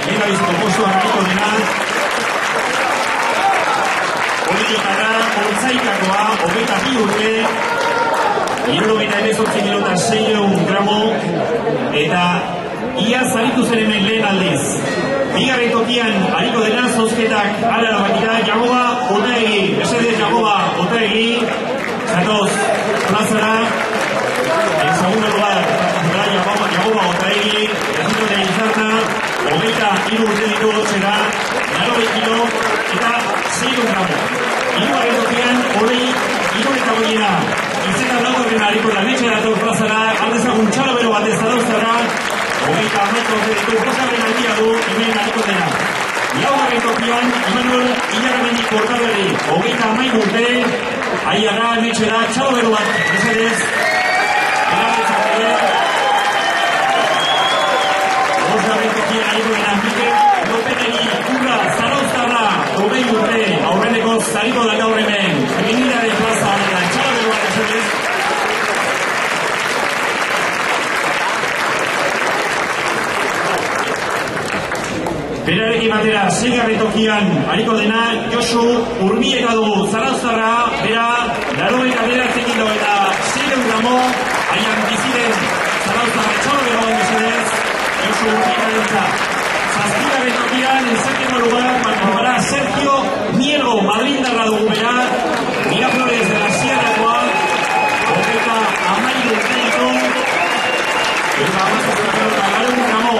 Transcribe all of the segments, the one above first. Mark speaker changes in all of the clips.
Speaker 1: lehen abiziko postuan hariko dena. Horiotara, Hortzaikakoa, 22 urte, 78 kilota 600 gramo, eta ia zaritu zen hemen lehen aldiz. Bigarren tokian hariko dena zozketak ala bakita, Jagoba Otaegi, mesedez Jagoba Otaegi, zatoz plazara, en segundo lugar, Jagoba Otaegi, ezito de Izarna, 23 urte ditu gotzera, 90 kilo, eta 600 gramo. Hirugarren tokian, hori, eta goiena, izena laurren hariko da netxe dator plazara, aldezagun txalabero bat ez zadauztara, 30 urte ditu, bosgarren aldia du, hemen hariko dena. Laugarren tokian, Imanol Ilarramendi Kortaberri, 31 urte, aiara netxe da, txalabero bat, mesedez, bosgarren tokian hariko dena, Mikel Lopenegi, Kurra, Zarauztarra, 20 urte, aurreneko zariko da gaur hemen, feminidaren plaza, txalabero bat, mesedez. Berarekin batera, 6. tokian hariko dena, Josu Urbieta dugu, Zarauztarra, bera, 89 kilo eta 600 gramo, haian biziren Zarauztarra txalabero bat, mesedez, Josu Urbieta dutza. 7. tokian, en séptimo lugar, participará Sergio Miego, madrindarra dugu bera, Miraflores de la Sierrakoa, 30 urteiko, eta Garun Ramo,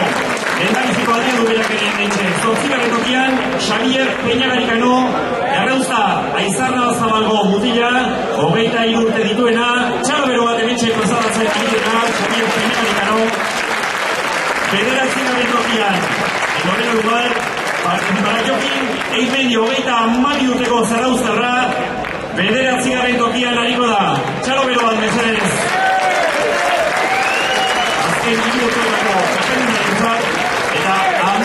Speaker 1: lehendabiziko aldia du berak ere entxe. 8. tokian, Xavier Peñagarikano, Errauza, Aizarra Zabalgo mutila, 23 urte dituena, txalabero bat emetxe plazaratzen egitena, Xavier Peñagarikano. 9. tokian, en noveno lugar, participará Joaquín Eimendi, 32 urteko Zarauztarra, 9. tokian hariko da, txalabero bat mesedez. Azken 3 urteetako txapeldunaren eta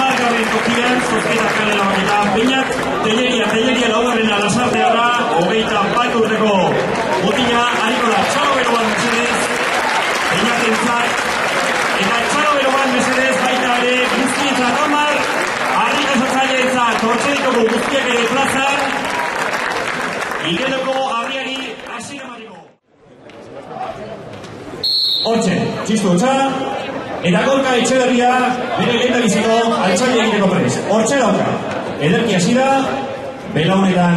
Speaker 1: 10. tokian, zozketak kalera baketa, Peñat Telleria laugarrena lasarteara, 21 urteko mutila hariko da, txalabero bat mesedez, Peñatentzat, eta txalabero bat mesedez, baita ere, guztietzat Omar, harrikazatzaileetzat, hortxedikoko guztiak ere plaza, igeloko harriari hasi emateko. Hortxe, txistu hotxa, eta Gorka Etxeberria bere lehendabiziko altxaila egiteko prest. Hortxe dauka, ederki hasi da, belaunetan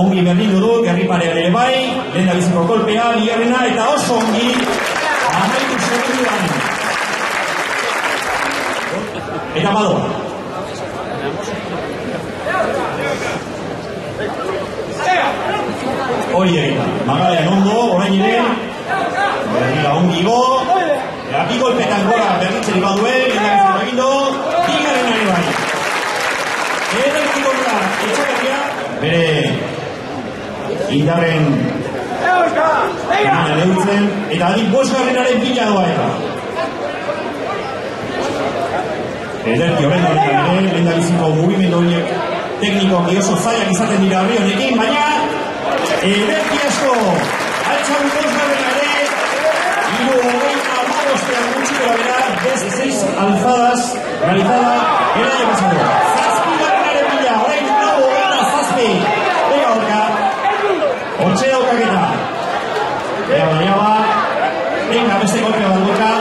Speaker 1: ongi berdindu du, gerriparean ere bai, lehendabiziko kolpea, bigarrena, eta oso ongi, 12 segunduan. Eta bado. Hori egin, Magalean ondo, orain ere, berrila ongi go, eta bi golpetan gora berritzeri baduen, lehendabiziko egindo, bigarren ere bai. Ederki gora, Etxeberria, bere indarren lehuntzen, eta adik 5. bila doa eta. Ederki horren horretan ere, lehendabiziko mugimendu horiek teknikoak oso zailak izaten dira herri honekin, baina ederki asko, altxagun 5. ere, 35 gutxiko bera, 16 alzadas realizada el año pasado. 7. bila, orain nago eta 7. Bega horka, hortxe daukaketa. Ea, venga, beste golpea bat duka.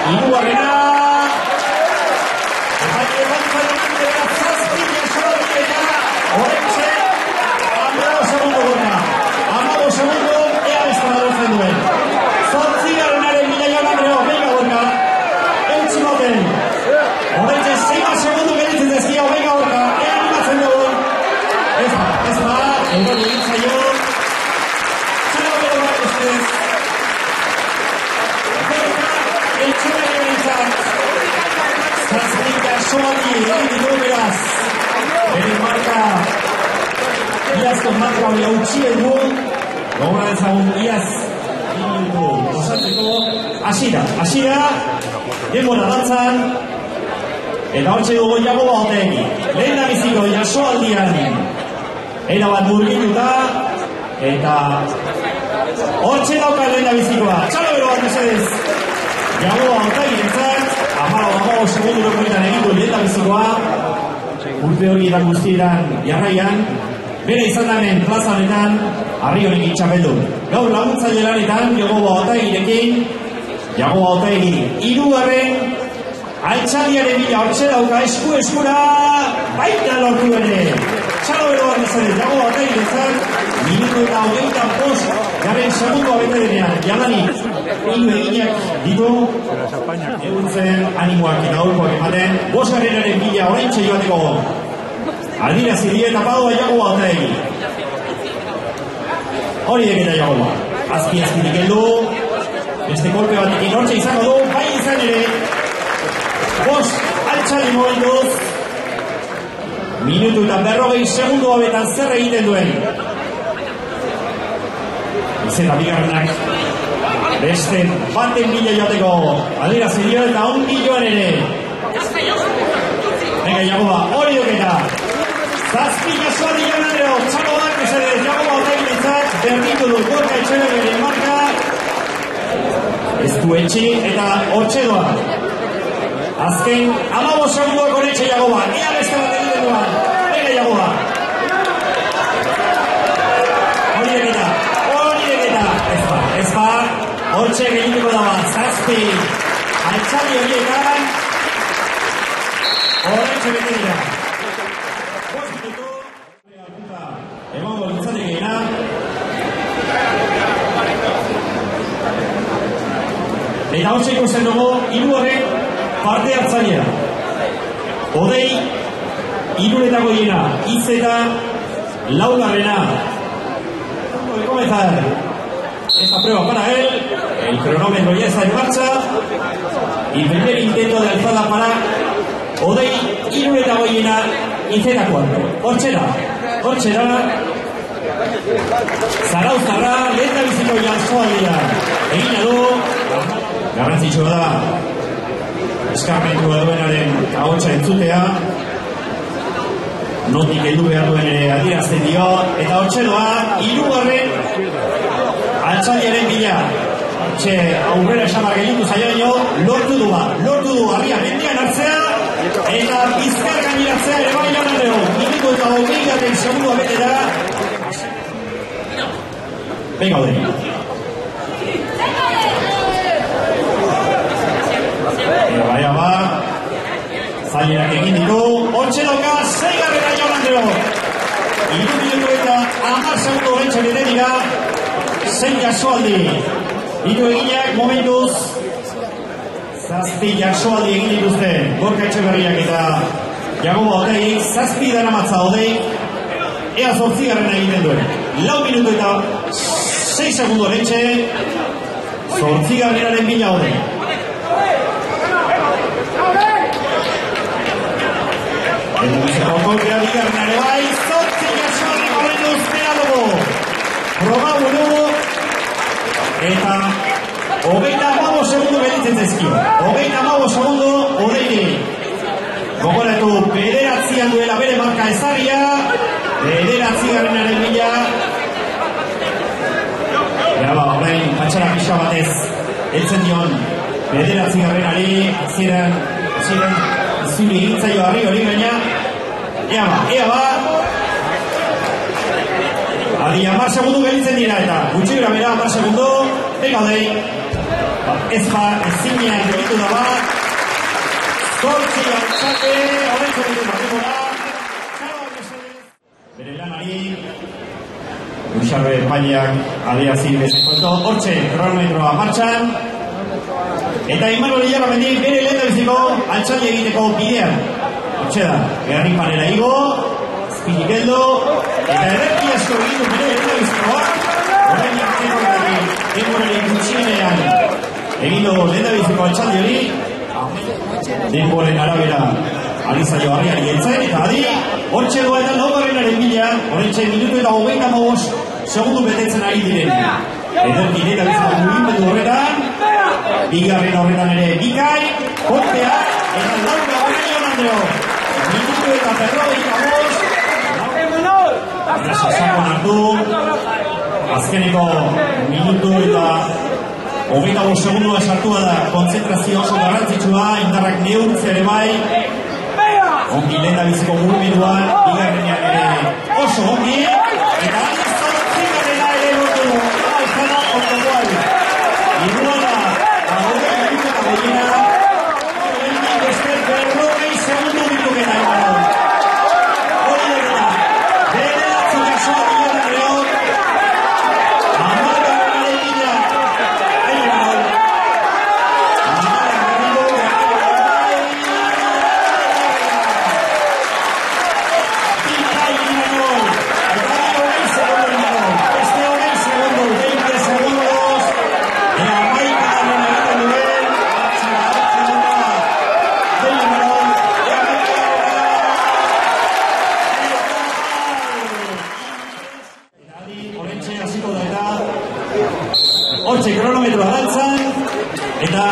Speaker 1: 3. Iazko marka hori hautxien du, gogora ezagun iaz minutu osatzeko, asira, denbora dantzan, eta hortxe dugu Jagoba Otaegi. Lehen da biziko jasoaldian, erabat murgituta, eta hortxe dauka lehen da bizikoa. Txalabero bat mesedez, Jagoba Otaegi entzat, 14 segundu lokoetan egin du lehen bizikoa, urte hori eta guztietan jarraian, bere izan hemen plaza honetan, harri honekin txapeldu. Gaur laguntzaile lanetan, Jagoba Otaigirekin, Jagoba Otaigi, hirugarren altxaldiaren bila hortxe dauka eskura, baita lortu ere. Txalo bero bat izan, Jagoba Otaigiretzak, minutu eta 25 garen segundua bete denean, jadanik, hiru eginak ditu, egun zen animoak eta aurkoak ematen, bosgarrenaren bila oraintxe joateko aldirazi die eta padoa Jagoba Otaigi. Hori deketa Jagoba. Azki-azkitik heldu, beste kolpe batik inortxe izango du, bai izan ere, altxaldi momentuz, minutu eta 40 segundu hobetan zer egiten duen. Izena bigarrenak, beste baten bila joateko aldirazi dio eta ongi joan ere. Venga, Jagoba, hori doketa. Zazpi jasoaldi janadero, txaloak esadez, Jagoba Otaigiretzak berditu du Gorka Etxeberriaren marka. Ez du etxi eta hortxe doa. Azken, 15 segunduak horretxe Jagoba, ea beste bat egiten duan. Venga, Jagoba. Hori deketa. Ez ba, hortxe gehiatuko daba, zazpi, altxaldi horietan, horretxe bete dira. Emango litzatik egina. Eta hortxe ikusten dugu, hirugarren parte hartzailea. Odei, hiruretako egina, Izeta, laugarrena. De comenzar esta prueba para él, el cronómetro ya está en marcha y primer intento de alzada para Odei, hiruretako egina, Izeta cuarto. Hortxera, Zarauztarra, lehen da biziko jasoaldia. Egina du, garrantzitsua da, eskarmentu duenaren ahotsa entzutea, notik heldu behar duen ere adierazten dio, eta hortxeroa, hirugarren altxaldiaren bila. Hortxe, aurrera esamar gehitu zaino, lortu du harria mendian hartzea, eta bizkar gaineratzea ere bai janadeo. Minutu eta 20 segundua bete da. Venga, Odei. Baina ba, zailerak egin ditu, hortxe doka, 6garrena janadeo. 3 minutu eta 10 segundu bentsa bete dira, 6 jasoaldi. Ditu eginak momentuz, zazpi jasoaldi egin dituzte, Gorka Etxeberriak eta Jagoba Otaigi, zazpi daramatza Odei, ea 8garrena egiten duen. 4 minutu eta 6 segundu bentsa, 8garrenaren bila Odei. Eta biziko kolpea bigarren ere bai, 8 jasoaldi momentuz bera dugu. Proba buru, eta 25 segundu beritzen zaizkio. 25 segundu Odeiri. Gogoratu, bederatzian duela bere marka ezarria, bederatzigarrenaren bila. Orain, patxara pixka batez, heltzen dion, bederatzigarrenari, ziren, zuri egintzaio harri hori gaina, ea ba, adi 10 segundu beritzen dira eta gutxi gara bera 10 segundu, venga Odei, ez ba, ezinean begitu da bat, zortzi altzate, horretxe ditu bateko da, bere lanari, Uxarbe Paileak adierazi bezakoto, hortxe kronometroa martxan, eta Imanol Ilarramendi bere lehendabiziko altxaldi egiteko bidean. Hortxe da, Gerri panela igo, azpinik heldu, eta erreki asko egitu bere lehendabizikoa, orain arteko denboraren gutxienean egindu lehendabiziko altxaldi hori, denboren arabera alizaio harriari entzen, eta adi, hortxe doa eta 9garrenaren bila, horretxe minutu eta 25 segundu betetzen ari diren. Ederkin eta biziko mugimendu horretan, bigarren horretan ere bikai, kolpea, eta lauka horretan Andreo. Minutu eta 45, eta sasakon hartu, azkeneko minutu eta 25 segundua sartua da, konzentrazio oso garrantzitsua, indarrak neurtze ere bai. Ongi lehen da biziko mugimenduan, bigarrenean ere oso ongi. Eta aldiz zortzigarrena ere lortu du, alzada ortogoal. Iguala, agorra minutu eta goiena, horrendik beste berrogei segundu minutuketa eman. Hori dira, bederatzi jasoa dira Leon, amargarrenaren bila, eman. Hortxe kronometroa dantzan, eta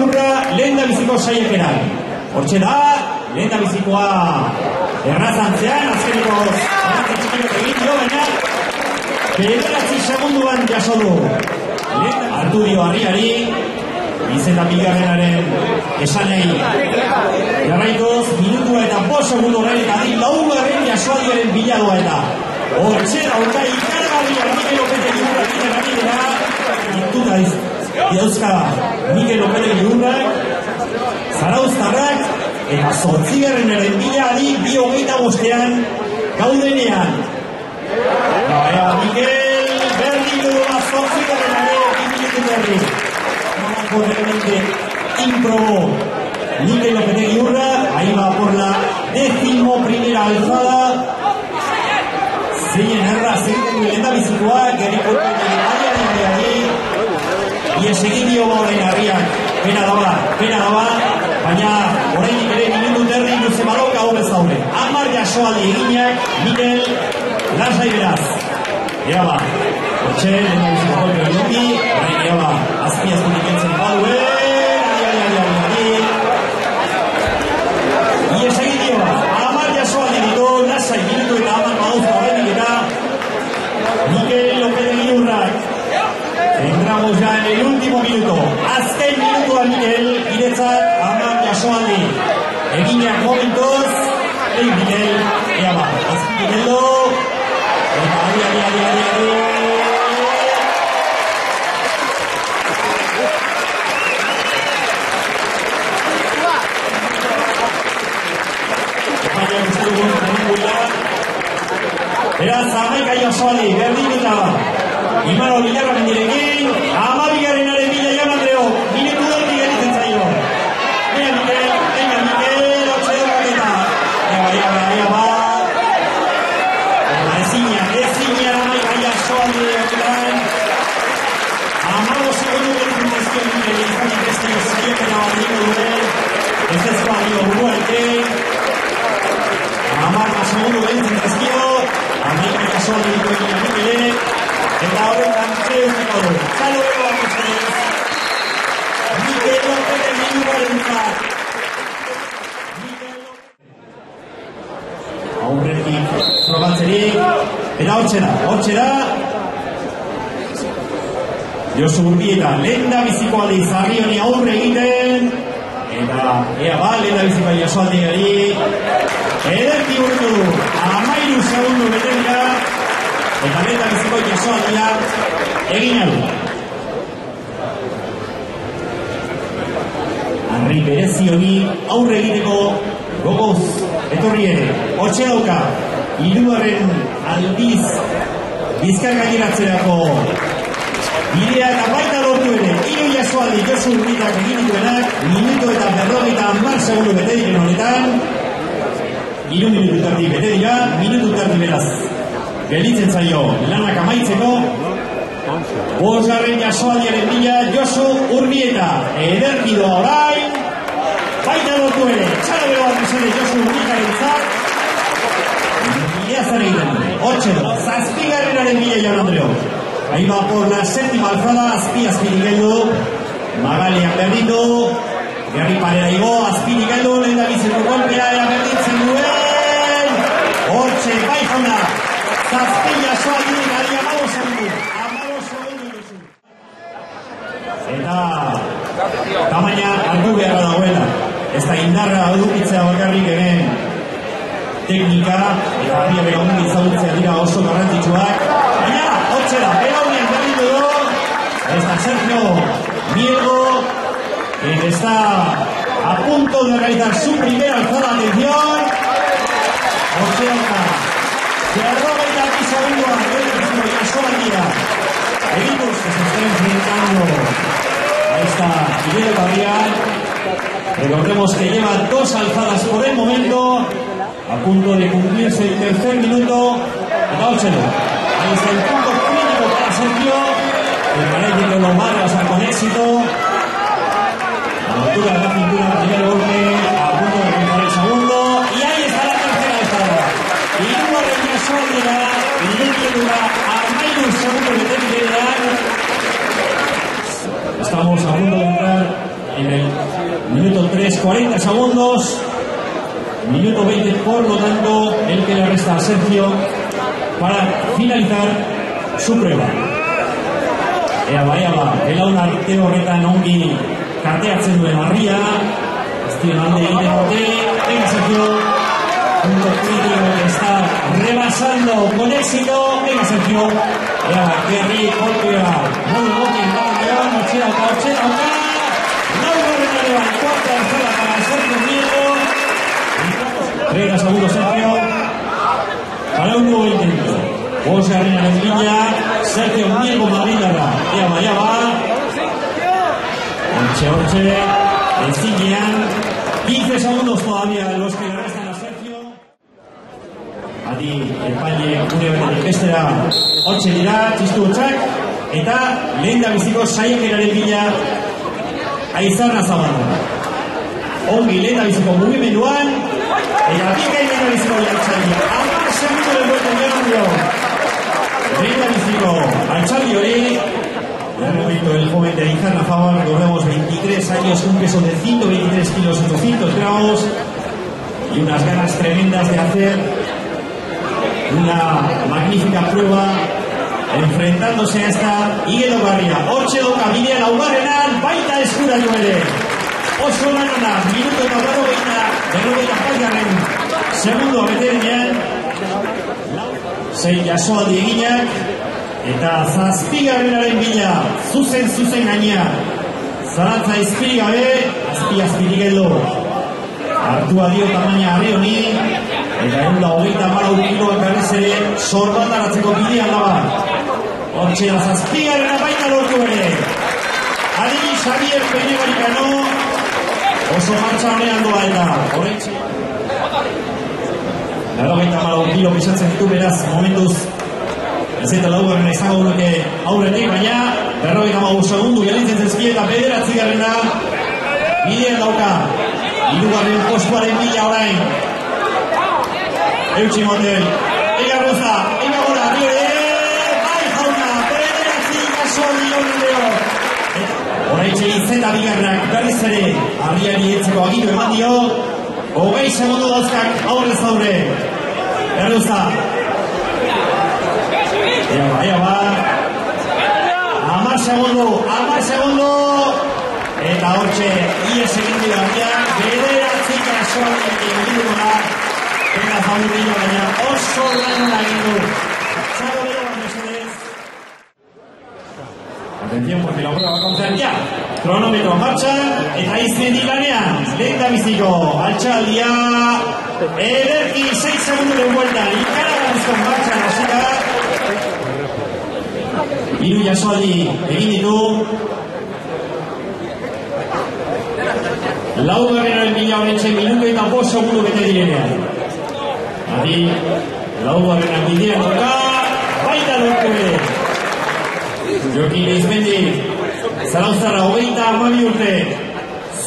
Speaker 1: urra lehen da biziko saiakeran. Hortxe da, lehen da bizikoa errazantzean, azkeniko zarantzatxikak egin jo, baina bederatzi segunduan jaso du. Hartu dio harriari, izeta bigarrenaren esanei jarraikoz, minutua eta 5 segundu horrein, eta di laugarren jasoadiaren biladoa eta hortxe dauka ikargarria Mikel Lopetegi urrak ikargarria dira dauzka Mikel Lopetegi urrak Zarauztarrak eta zortzigarrenaren bila adi 2:25 gaudenean. Baina Mikel berdin du zortzigarrenaren 2 minutu berri. Realmente improbó Mikel Lopetegi urrak, ahí va por la 11ª alzada. Zeinen erra, zeinen lenda bizikoa, gerikotu ies egin dio orain harriak, pena daba, baina orainik ere minutu terdi luze baloka horrez daude. 10 jasoaldi eginak, Mikel, lasai beraz. Ea ba, hortxe, lenda bizikoa gerioki, orain ea ba, azpi-azpinik entzen badue, ies egin dio, 10 jasoaldi ditu, lasai minutu eta 10 badauzka horrenik eta Mikel Lopetegi urrak. Entramos ya en el último minuto. Azken minutua Mikel, iretzat, 10 jasoaldi. Eginak momentoz, Mikel, ea ba, azpi Mikeldo, eta adi. Beraz, 11 jasoaldi, berdin eta Imaro Bilarra mendirekin, 12garrenaren bila Jan Andreo, minutu erdi geritzen zaio. Venga Mikel, hortxe eta ea ba. Ezina 11 jasoaldi horretan. 15 segundu geritzen zaizkio Mikel, izanik ez dio saiakera baldiko duen, ez ezkoa dio buruarekin. 10 segundu geritzen zaizkio, 11 jasoaldi ditu egin Mikelek, eta horretan zeuziko du. Zalo ego akosadez. Mikel Lopetegi urrarentzat. Aurretik probatzerik. Eta hortxe da. Josu Urbieta, lehen da biziko aldiz harri honi aurre egiten. Eta ea ba, lehen da biziko jasoaldi gari. Ederki urretu du. 13 segundu bete dira. Eta lehen da biziko jasoaldia egin adu. Harri berezi honi aurre egiteko gogoz etorri ere. Hortxe dauka, 3. aldiz bizkar gaineratzerako bidea eta baita lortu ere. 3 jasoaldi Josu Urbietak egin dituenak, minutu eta 50 segundu bete diren honetan. 3 minutu terdi bete dira, minutu terdi beraz. Gelditzen zaio lanak amaitzeko. 5. jasoaldiaren bila Josu Urbieta. Ederki doa orain. Baita lortu ere. Txalo beroa duzene Josu Urbietaren zat. Bidea zare egiten dure. Hortxe da. 7. bila Jan Andreo. Ahí va por la 7ª alzada. Azpi nigeldu. Magaliak berditu. Gerri parera igo. Azpi nigeldu. Lehen da biziko golpea. Ea berditzen duen. Hortxe, bai jauna. Zazpila soa gire gari 15 segundu. 15 segundu duzu. indarra edukitzea bakarrik hemen teknika eta harria bera ongi ezagutzea dira oso garrantzitsuak. Baina, hortxe da, Belaunean berritu du, está Sergio Miego, que está a punto de realizar su primera alzada. Atención, hortxe da, Cerroba y aquí segundo a Yasoaldia. Equipos que se están enfrentando a esta Miguel Gabriel. Recordemos que lleva 2 alzadas por el momento, a punto de cumplirse el tercer minuto. Ahí está el punto crítico para Sergio, que parece que lo va a pasar con éxito. A la altura de la cintura, primer golpe, a punto de realizar el segundo. Y ahí está la tercera alzada. Y uno de Yasoaldia, y dura a menos segundo de terminar. Estamos a punto de entrar en el minuto 3, 40 segundos. Minuto 20, por lo tanto, el que le resta a Sergio para finalizar su prueba. Ea ba, belaun arte horretan ongi kateatzen duen harria. Estion alde egiten dute. Venga, Sergio. Punto crítico que está rebasando con éxito. Venga, Sergio. Ea, que rico, golpea. Muy bien, hortxe dauka. Cuarta alzada para Sergio Miego. 30 segundos Sergio para un nuevo intento. José Arena Lendilla, Sergio Miego Marinara. Ya va. Orche, Enciñan. 15 segundos todavía los que le restan a Sergio. Adi, España, Unibertsitateak bestera. Hortxe dira, txistu hutsak. Eta lehen da biziko saiakeraren bila Aizarra Zabala. Ongi lehen da biziko mugimenduan. Eta bikain lehen da biziko altxaldia. Amar segundo de vuelta en Leandro. Lehen da biziko altxaldi hori. De momento el joven de Aizarra Zabala, recordemos 23 años, un peso de 123 kilos 800 gramos y unas ganas tremendas de hacer una magnífica prueba enfrentándose a esta Miguel Garria. Hortxe doka bidea laugarrenan, baita eskura jo ere. Oso lanana, minuto eta berrogeita jargarren segundo beterenean. 6 Yasoaldi eginak, eta zazpigarrenaren bila, zuzen gaina. Zarantza izpiri gabe, azpi geldo. Hartua dio tamaina harri honi, eta 124 kiloak berriz ere sorbataratzeko bidean daba. Hortxe da zazpigarrena baita lortu ere. Adi Xavier Peñegarikano oso martxa honean doa eta horretxe. 94 kilo pisatzen ditu beraz momentuz. Ez eta laugarrena izango duke aurretik, baina 45 segundu gelitzen zezki eta 9garrena bidean dauka. 3. postuaren bila orain. Eutxi motel. Ega Roza, ega gora, arriore. Horaitxe izeta bigarrak berriz ere harriari etzeko agitu eman dio. 20 segundu dauzkak aurrez aurre. Erruza. Ea ba. 10 segundu. Eta hortxe ies egin dira harriak. Bederatzik Yasoaldi egin dira. Eta favorito baina oso lan egin du. Zago bero mesedez. Atención porque la prueba va a comenzar ya. Cronómetro en marcha. Eta izen ilanean. Lehen da biziko altxaldia. Ederki 6 segundos de vuelta. Ikaragarrizko en marcha nasika. 3 Yasoaldi egin ditu. Laugarrenaren bila honetxe minuto eta 5 segundu bete direnean. Adi, laugarrenan bidean doka. Baita lortu ere. Jokin Izmendi, Zarauztarra 32 urte,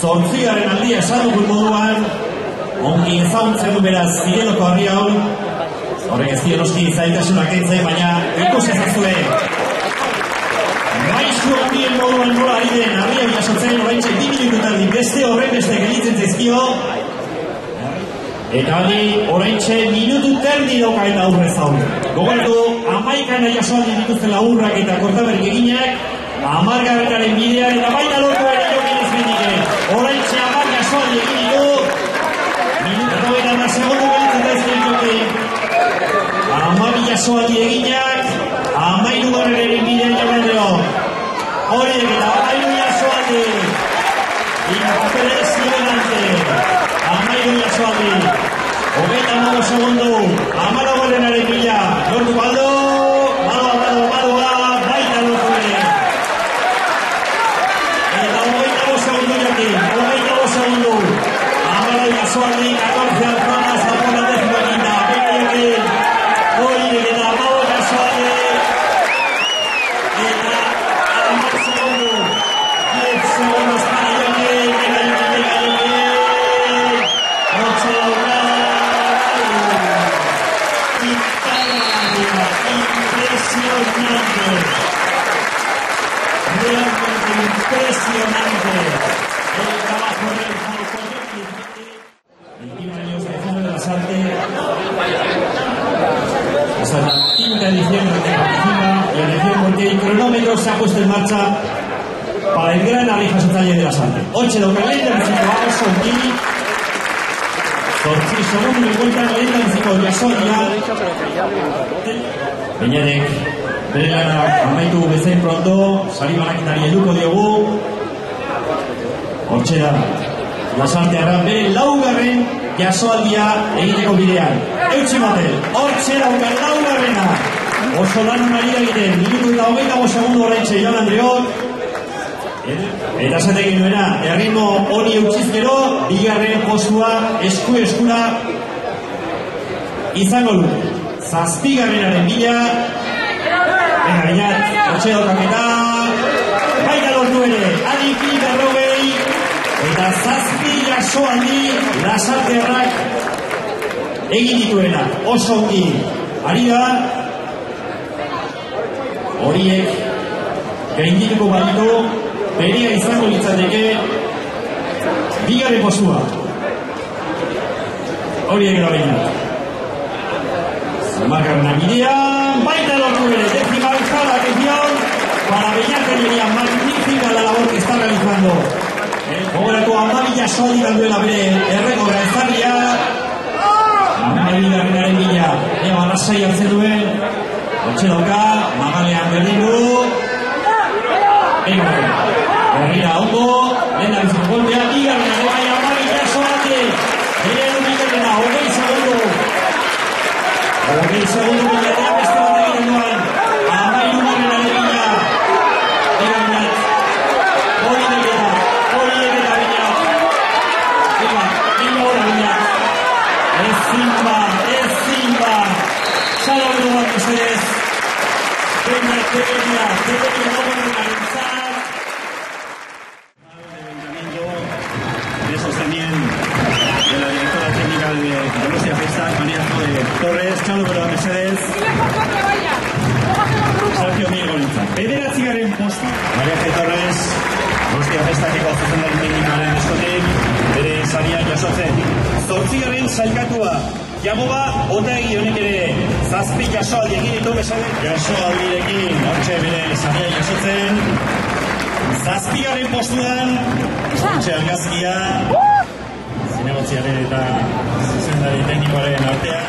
Speaker 1: 8. aldia esatukun moduan, ongi ezagutzen du beraz Migueloko harria hon, horrek ez dio noski zaitasunak entzen, baina ikus ezazue. Maizu handien moduan nola ari den harria bilasotzen horreintxe 2 minututan beste horren beste gelitzen zaizkio, eta hori horreintxe minutu terdi dokaen aurrez aurre. Gogortu, 11 Yasoaldi dituzten laurrak eta kortaberik eginak, 10. bidean eta baita lortu ere Jokin Izmendik. Horreintxe 10 Yasoaldi egin ditu, jasoaldi eginak, 13. bidean jabendeo. Horiek eta 13 jasoaldi. Impresionante. 13 jasoaldi. 29 segundo. 14. bila. Lortu baldo. Baita lortu ere. Eta 29 segundo jaki. 29 segundo. 14 jasoaldi. 14 alzadas. Zapona décima quinta. Venga jaki. Horiek eta 15 jasoaldi. Eta 10 segundo. 10 segundos para jaki. Venga jaki. 8 laurada. Impresionante. Realmente impresionante el trabajo realizado por el 21 años de Fondo de la Salte. Esta es la quinta edición en la que participa y atención porque el cronómetro se ha puesto en marcha para el gran Arrija Taller de la Salte. 8 de Ocalenta, el 5 Aso, Kini. Zortzi segundo encuentran lehendabiziko jasoaldia. Beñadek bere lana amaitu bezain pronto, sari banaketari helduko diogu. Hortxe da, Lasartearra bere laugarren jasoaldia egiteko bidean. Eutsi motel, hortxe dauka laugarrena. Oso lan honari egiten, minutu eta 25 segundo oraintxe Jon Andreok. Eta esatekin duena, erritmo hori eutxizkero, bigarren postua eskura izango du. Zazpigarrenaren bila. Venga, Beñat, hortxe daukaketa. Baita lortu ere, adiki berrogei. Eta zazpi jasoaldi Lasartearrak egin dituena. Oso ongi ari da. Horiek gaindituko baditu. Beria izango litzateke bigarren postua. Horiek gara baina. Zamargarren bidean, baita lortu ere, décima alzada, atención, para Beñat Tellería, magnífica la labor que está realizando. Gogoratu 12 jasoaldi duela bere errekora ezarria. 12. bila, eba lasai hartzen duen, hortxe dauka, magalean berdin du. Berrira ondo, lehena biziko golpea, bigarrena, baina 12 jasoaldi. Bere edukikerena, 20 segundo. 20 segundo bilarean beste bat egiten duan. 13. bila. Beñat. Horiek eta Beñat. Venga ahora Beñat. Ez zimba. Sala bero bat mesedez. Beñat, debería organizar. De la directora técnica de Donostia Festa, María Torres, Chalo Bero Mercedes, Sergio Miguel Golinza. Bederatzigarren postu. María Torres, Donostia Festakeko zuzendari teknikaren eskotik, bere saria jasotzen. 8. sailkatua, Jagoba Otegi honek ere zazpi jasoaldi egin ditu Mercedes. Jasoaldirekin, hortxe bere saria jasotzen. 7. postuan, hortxe argazkia. Zinegotziaren eta zuzendari teknikoaren artean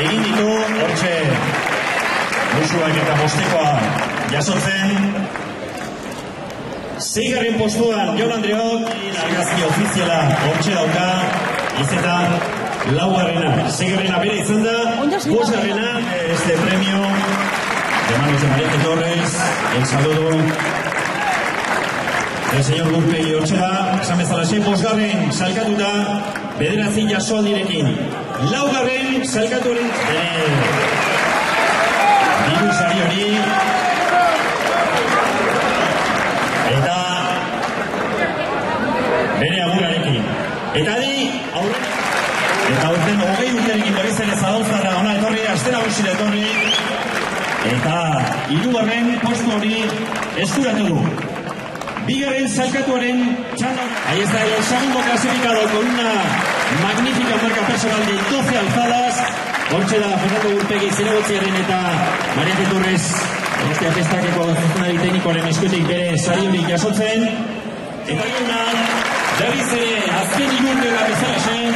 Speaker 1: egin ditu, hortxe musuak eta bostekoa jasotzen. 6. postuan Jon Andreok, argazki ofiziala hortxe dauka, izeta 4. 6. bere izan da, 5. este premio de manos de María Torres, el saludo el señor Gurpegi hortxe da, esan bezala 5. salkatuta, 9 jasoaldirekin. 4. salkatuaren diru sari hori. Eta bere agurarekin. Eta di, eta urten 20 urterekin berriz ere Zarauztarra ona etorri, aste nagusira etorri. Eta 3. postu hori eskuratu du. 2. salkatuaren txanda. Ahí está el segundo clasificado con una magnífica marca personal de 12 alzadas. Hortxe da Fernando Gurpegi, Zinegotziaren eta María Torres Donostia Festakeko zuzendari teknikoaren eskutik bere sari hori jasotzen. Eta guna, berriz ere azken 3 urtera bezala zen,